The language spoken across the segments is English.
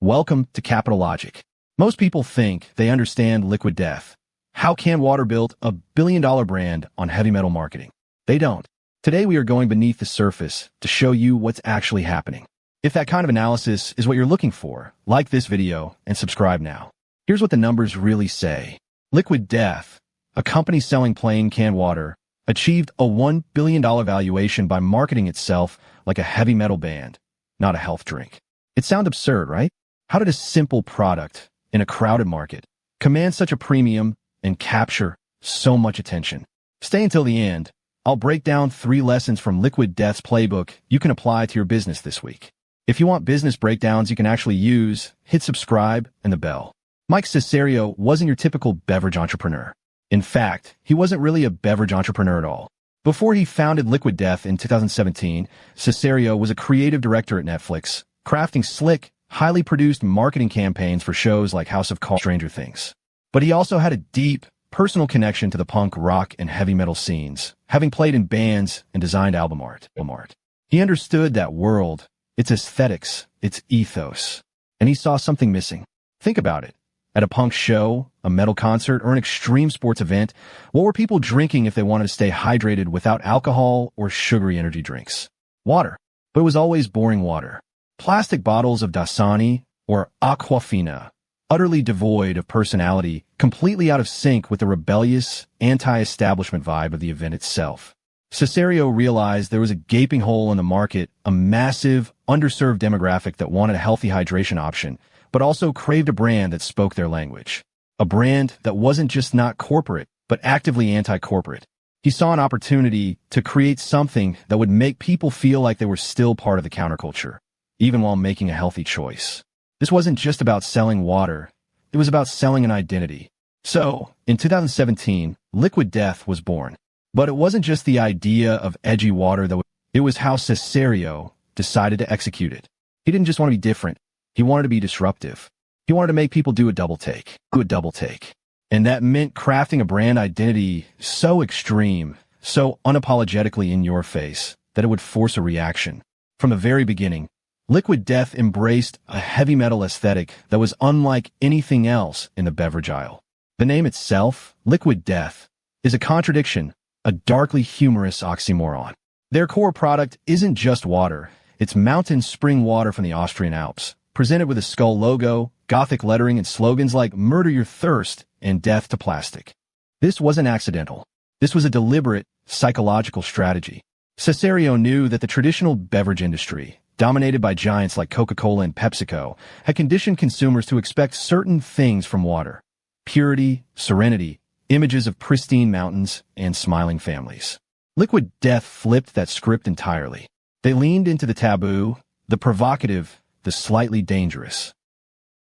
Welcome to Capital Logic. Most people think they understand liquid death. How can water build a billion-dollar brand on heavy metal marketing? They don't. Today we are going beneath the surface to show you what's actually happening. If that kind of analysis is what you're looking for, like this video and subscribe now. Here's what the numbers really say. Liquid Death, a company selling plain canned water, achieved a $1 billion valuation by marketing itself like a heavy metal band, not a health drink. It sounds absurd, right? How did a simple product in a crowded market command such a premium and capture so much attention? Stay until the end. I'll break down 3 lessons from Liquid Death's playbook you can apply to your business this week. If you want business breakdowns you can actually use, hit subscribe and the bell. Mike Cessario wasn't your typical beverage entrepreneur. In fact, he wasn't really a beverage entrepreneur at all. Before he founded Liquid Death in 2017, Cessario was a creative director at Netflix, crafting slick, highly produced marketing campaigns for shows like House of Cards, Stranger Things. But he also had a deep, personal connection to the punk, rock, and heavy metal scenes, having played in bands and designed album art. He understood that world, its aesthetics, its ethos, and he saw something missing. Think about it. At a punk show, a metal concert, or an extreme sports event, what were people drinking if they wanted to stay hydrated without alcohol or sugary energy drinks? Water. But it was always boring water. Plastic bottles of Dasani or Aquafina, utterly devoid of personality, completely out of sync with the rebellious, anti-establishment vibe of the event itself. Cessario realized there was a gaping hole in the market, a massive, underserved demographic that wanted a healthy hydration option, but also craved a brand that spoke their language. A brand that wasn't just not corporate, but actively anti-corporate. He saw an opportunity to create something that would make people feel like they were still part of the counterculture, even while making a healthy choice. This wasn't just about selling water, it was about selling an identity. So, in 2017, Liquid Death was born. But it wasn't just the idea of edgy water it was how Cessario decided to execute it. He didn't just want to be different, he wanted to be disruptive. He wanted to make people do a double take. And that meant crafting a brand identity so extreme, so unapologetically in your face, that it would force a reaction. From the very beginning, Liquid Death embraced a heavy metal aesthetic that was unlike anything else in the beverage aisle. The name itself, Liquid Death, is a contradiction, a darkly humorous oxymoron. Their core product isn't just water, it's mountain spring water from the Austrian Alps, presented with a skull logo, Gothic lettering, and slogans like "Murder Your Thirst" and "Death to Plastic." This wasn't accidental. This was a deliberate, psychological strategy. Cessario knew that the traditional beverage industry, dominated by giants like Coca-Cola and PepsiCo, had conditioned consumers to expect certain things from water: purity, serenity, images of pristine mountains, and smiling families. Liquid Death flipped that script entirely. They leaned into the taboo, the provocative, the slightly dangerous.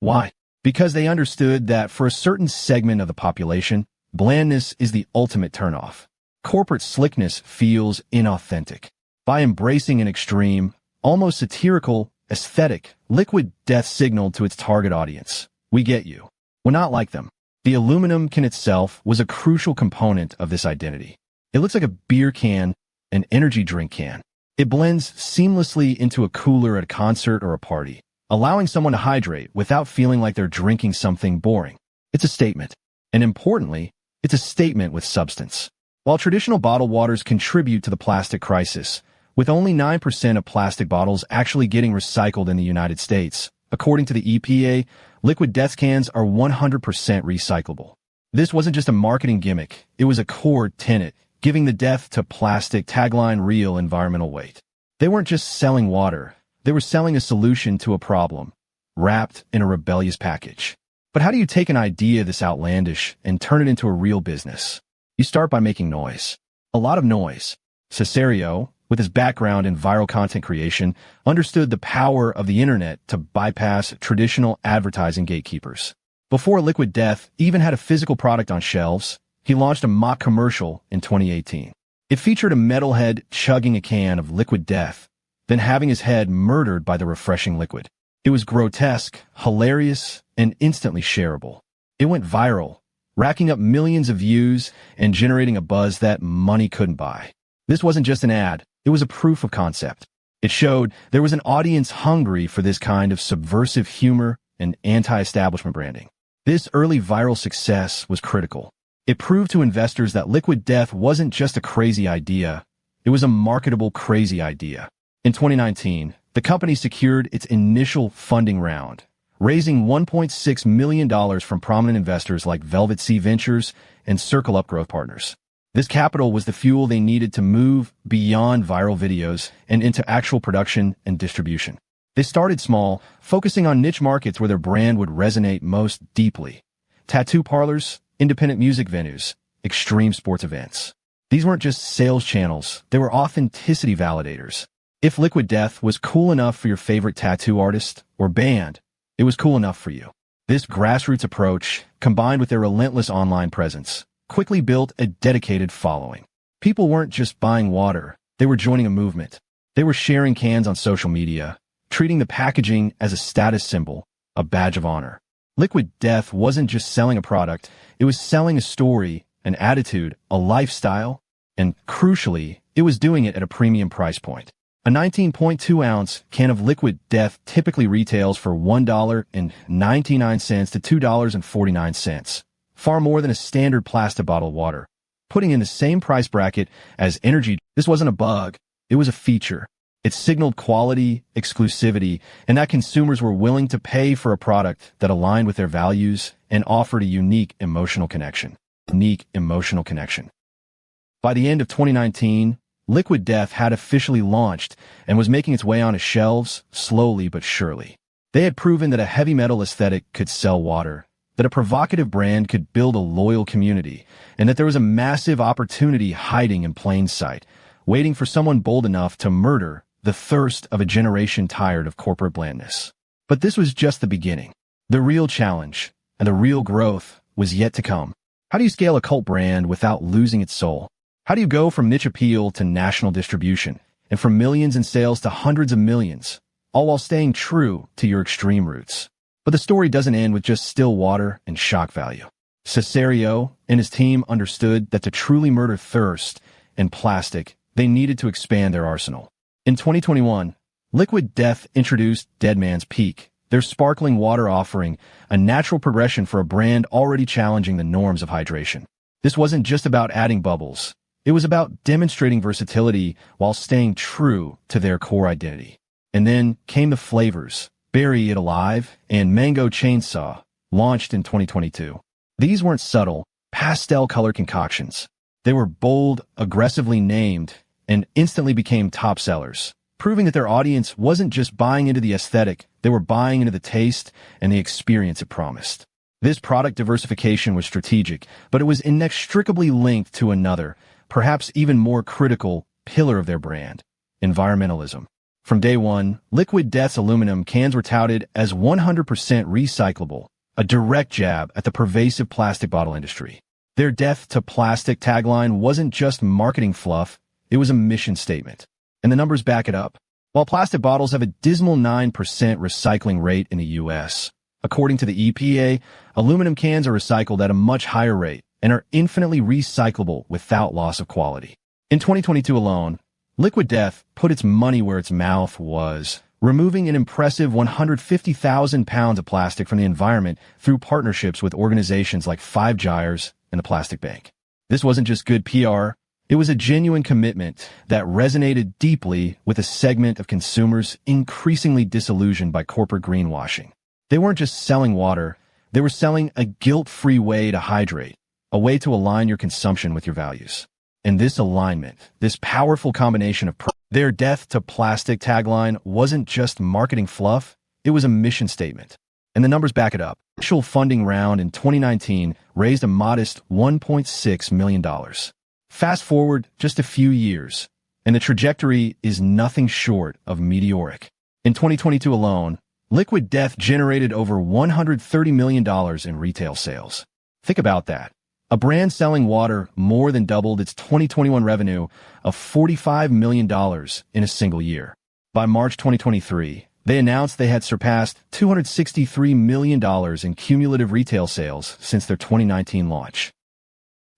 Why? Because they understood that for a certain segment of the population, blandness is the ultimate turnoff. Corporate slickness feels inauthentic. By embracing an extreme, almost satirical aesthetic, Liquid Death signaled to its target audience, "We get you. We're not like them." The aluminum can itself was a crucial component of this identity. It looks like a beer can, an energy drink can. It blends seamlessly into a cooler at a concert or a party, allowing someone to hydrate without feeling like they're drinking something boring. It's a statement. And importantly, it's a statement with substance. While traditional bottled waters contribute to the plastic crisis, with only 9% of plastic bottles actually getting recycled in the United States, according to the EPA, Liquid Death cans are 100% recyclable. This wasn't just a marketing gimmick, it was a core tenet, giving the death to plastic tagline real environmental weight. They weren't just selling water, they were selling a solution to a problem, wrapped in a rebellious package. But how do you take an idea this outlandish and turn it into a real business? You start by making noise. A lot of noise. Cessario, with his background in viral content creation, understood the power of the internet to bypass traditional advertising gatekeepers. Before Liquid Death even had a physical product on shelves, he launched a mock commercial in 2018. It featured a metalhead chugging a can of Liquid Death, then having his head murdered by the refreshing liquid. It was grotesque, hilarious, and instantly shareable. It went viral, racking up millions of views and generating a buzz that money couldn't buy. This wasn't just an ad, it was a proof of concept. It showed there was an audience hungry for this kind of subversive humor and anti-establishment branding. This early viral success was critical. It proved to investors that liquid death wasn't just a crazy idea, it was a marketable crazy idea. In 2019, the company secured its initial funding round, raising $1.6 million from prominent investors like Velvet Sea Ventures and Circle Up Growth Partners. This capital was the fuel they needed to move beyond viral videos and into actual production and distribution. They started small, focusing on niche markets where their brand would resonate most deeply. Tattoo parlors, independent music venues, extreme sports events. These weren't just sales channels, they were authenticity validators. If Liquid Death was cool enough for your favorite tattoo artist or band, it was cool enough for you. This grassroots approach, combined with their relentless online presence, quickly built a dedicated following. People weren't just buying water, they were joining a movement. They were sharing cans on social media, treating the packaging as a status symbol, a badge of honor. Liquid Death wasn't just selling a product, it was selling a story, an attitude, a lifestyle, and crucially, it was doing it at a premium price point. A 19.2-ounce can of Liquid Death typically retails for $1.99 to $2.49, far more than a standard plastic bottle of water, putting in the same price bracket as energy. This wasn't a bug, it was a feature. It signaled quality, exclusivity, and that consumers were willing to pay for a product that aligned with their values and offered a unique emotional connection. By the end of 2019, Liquid Death had officially launched and was making its way onto shelves slowly but surely. They had proven that a heavy metal aesthetic could sell water, that a provocative brand could build a loyal community, and that there was a massive opportunity hiding in plain sight, waiting for someone bold enough to murder the thirst of a generation tired of corporate blandness. But this was just the beginning. The real challenge and the real growth was yet to come. How do you scale a cult brand without losing its soul? How do you go from niche appeal to national distribution, and from millions in sales to hundreds of millions, all while staying true to your extreme roots? But the story doesn't end with just still water and shock value. Cessario and his team understood that to truly murder thirst and plastic, they needed to expand their arsenal. In 2021, Liquid Death introduced Dead Man's Peak, their sparkling water offering, a natural progression for a brand already challenging the norms of hydration. This wasn't just about adding bubbles. It was about demonstrating versatility while staying true to their core identity. And then came the flavors, Bury It Alive and Mango Chainsaw, launched in 2022. These weren't subtle, pastel color concoctions. They were bold, aggressively named, and instantly became top sellers, proving that their audience wasn't just buying into the aesthetic, they were buying into the taste and the experience it promised. This product diversification was strategic, but it was inextricably linked to another, perhaps even more critical, pillar of their brand: environmentalism. From day one, Liquid Death's aluminum cans were touted as 100% recyclable, a direct jab at the pervasive plastic bottle industry. Their Death to Plastic tagline wasn't just marketing fluff, it was a mission statement. And the numbers back it up. While plastic bottles have a dismal 9% recycling rate in the U.S., according to the EPA, aluminum cans are recycled at a much higher rate and are infinitely recyclable without loss of quality. In 2022 alone, Liquid Death put its money where its mouth was, removing an impressive 150,000 pounds of plastic from the environment through partnerships with organizations like Five Gyres and the Plastic Bank. This wasn't just good PR, it was a genuine commitment that resonated deeply with a segment of consumers increasingly disillusioned by corporate greenwashing. They weren't just selling water, they were selling a guilt-free way to hydrate, a way to align your consumption with your values. And this alignment, this powerful combination of their Death to Plastic tagline wasn't just marketing fluff, it was a mission statement. And the numbers back it up. The initial funding round in 2019 raised a modest $1.6 million. Fast forward just a few years, and the trajectory is nothing short of meteoric. In 2022 alone, Liquid Death generated over $130 million in retail sales. Think about that. A brand selling water more than doubled its 2021 revenue of $45 million in a single year. By March 2023, they announced they had surpassed $263 million in cumulative retail sales since their 2019 launch.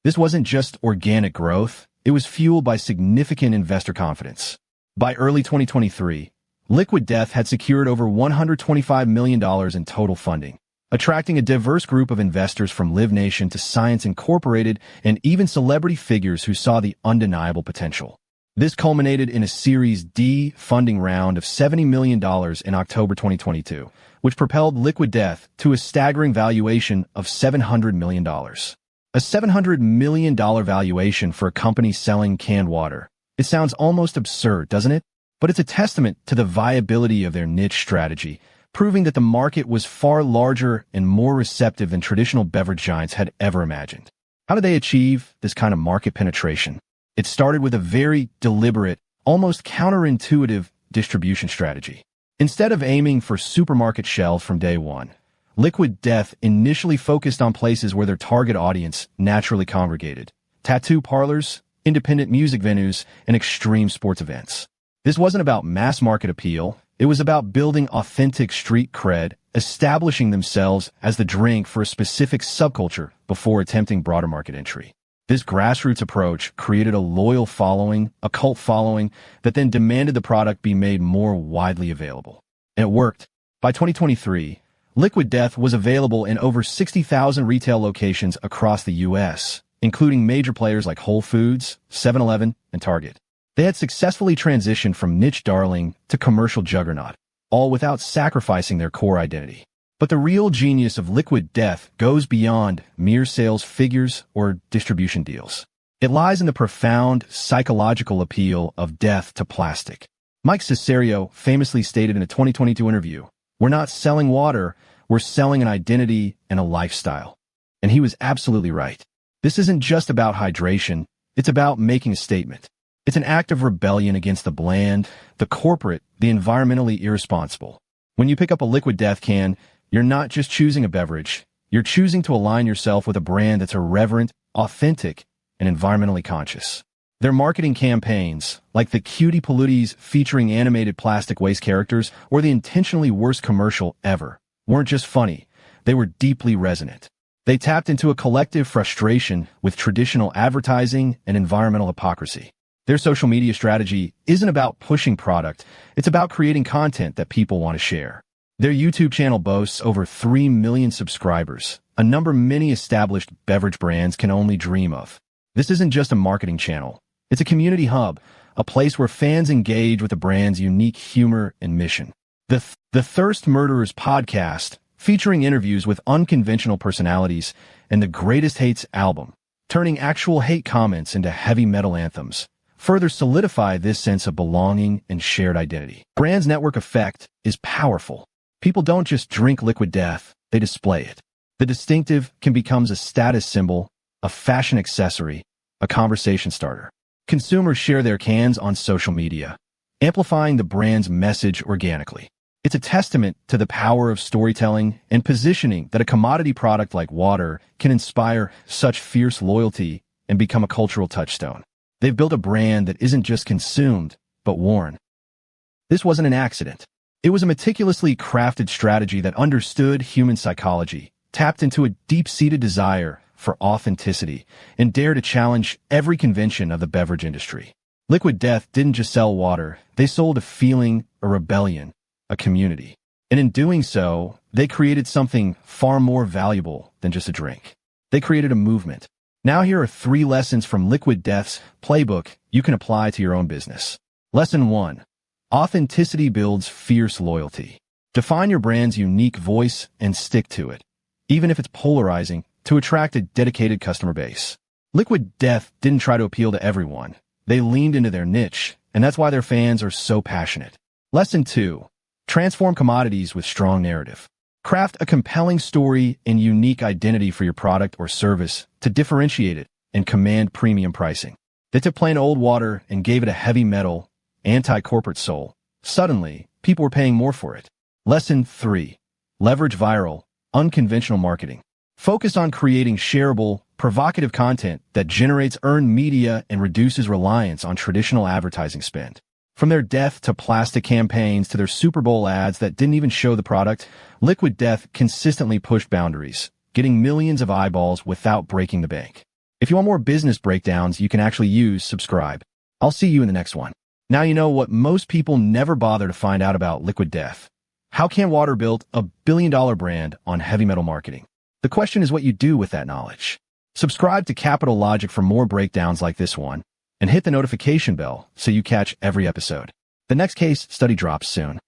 This wasn't just organic growth, it was fueled by significant investor confidence. By early 2023, Liquid Death had secured over $125 million in total funding, attracting a diverse group of investors from Live Nation to Science Incorporated and even celebrity figures who saw the undeniable potential. This culminated in a Series D funding round of $70 million in October 2022, which propelled Liquid Death to a staggering valuation of $700 million. A $700 million valuation for a company selling canned water. It sounds almost absurd, doesn't it? But it's a testament to the viability of their niche strategy, proving that the market was far larger and more receptive than traditional beverage giants had ever imagined. How did they achieve this kind of market penetration? It started with a very deliberate, almost counterintuitive distribution strategy. Instead of aiming for supermarket shelves from day one, Liquid Death initially focused on places where their target audience naturally congregated: tattoo parlors, independent music venues, and extreme sports events. This wasn't about mass market appeal. It was about building authentic street cred, establishing themselves as the drink for a specific subculture before attempting broader market entry. This grassroots approach created a loyal following, a cult following, that then demanded the product be made more widely available. And it worked. By 2023, Liquid Death was available in over 60,000 retail locations across the U.S., including major players like Whole Foods, 7-Eleven, and Target. They had successfully transitioned from niche darling to commercial juggernaut, all without sacrificing their core identity. But the real genius of Liquid Death goes beyond mere sales figures or distribution deals. It lies in the profound psychological appeal of death to plastic. Mike Cessario famously stated in a 2022 interview, "We're not selling water, we're selling an identity and a lifestyle." And he was absolutely right. This isn't just about hydration, it's about making a statement. It's an act of rebellion against the bland, the corporate, the environmentally irresponsible. When you pick up a Liquid Death can, you're not just choosing a beverage, you're choosing to align yourself with a brand that's irreverent, authentic, and environmentally conscious. Their marketing campaigns, like the Cutie Palooties featuring animated plastic waste characters or the intentionally worst commercial ever, weren't just funny, they were deeply resonant. They tapped into a collective frustration with traditional advertising and environmental hypocrisy. Their social media strategy isn't about pushing product, it's about creating content that people want to share. Their YouTube channel boasts over 3 million subscribers, a number many established beverage brands can only dream of. This isn't just a marketing channel. It's a community hub, a place where fans engage with the brand's unique humor and mission. The Thirst Murderers podcast, featuring interviews with unconventional personalities, and the Greatest Hates album, turning actual hate comments into heavy metal anthems, further solidify this sense of belonging and shared identity. Brand's network effect is powerful. People don't just drink Liquid Death, they display it. The distinctive can become a status symbol, a fashion accessory, a conversation starter. Consumers share their cans on social media, amplifying the brand's message organically. It's a testament to the power of storytelling and positioning that a commodity product like water can inspire such fierce loyalty and become a cultural touchstone. They've built a brand that isn't just consumed, but worn. This wasn't an accident. It was a meticulously crafted strategy that understood human psychology, tapped into a deep-seated desire for authenticity, and dared to challenge every convention of the beverage industry. Liquid Death didn't just sell water, they sold a feeling, a rebellion, a community. And in doing so, they created something far more valuable than just a drink. They created a movement. Now here are 3 lessons from Liquid Death's playbook you can apply to your own business. Lesson 1. Authenticity builds fierce loyalty. Define your brand's unique voice and stick to it, even if it's polarizing, to attract a dedicated customer base. Liquid Death didn't try to appeal to everyone. They leaned into their niche, and that's why their fans are so passionate. Lesson 2. Transform commodities with strong narrative. Craft a compelling story and unique identity for your product or service to differentiate it and command premium pricing. They took plain old water and gave it a heavy metal, anti-corporate soul. Suddenly, people were paying more for it. Lesson 3. Leverage viral, unconventional marketing. Focus on creating shareable, provocative content that generates earned media and reduces reliance on traditional advertising spend. From their death to plastic campaigns to their Super Bowl ads that didn't even show the product, Liquid Death consistently pushed boundaries, getting millions of eyeballs without breaking the bank. If you want more business breakdowns you can actually use, subscribe. I'll see you in the next one. Now you know what most people never bother to find out about Liquid Death. How can water build a billion-dollar brand on heavy metal marketing? The question is what you do with that knowledge. Subscribe to Capital Logic for more breakdowns like this one, and hit the notification bell so you catch every episode. The next case study drops soon.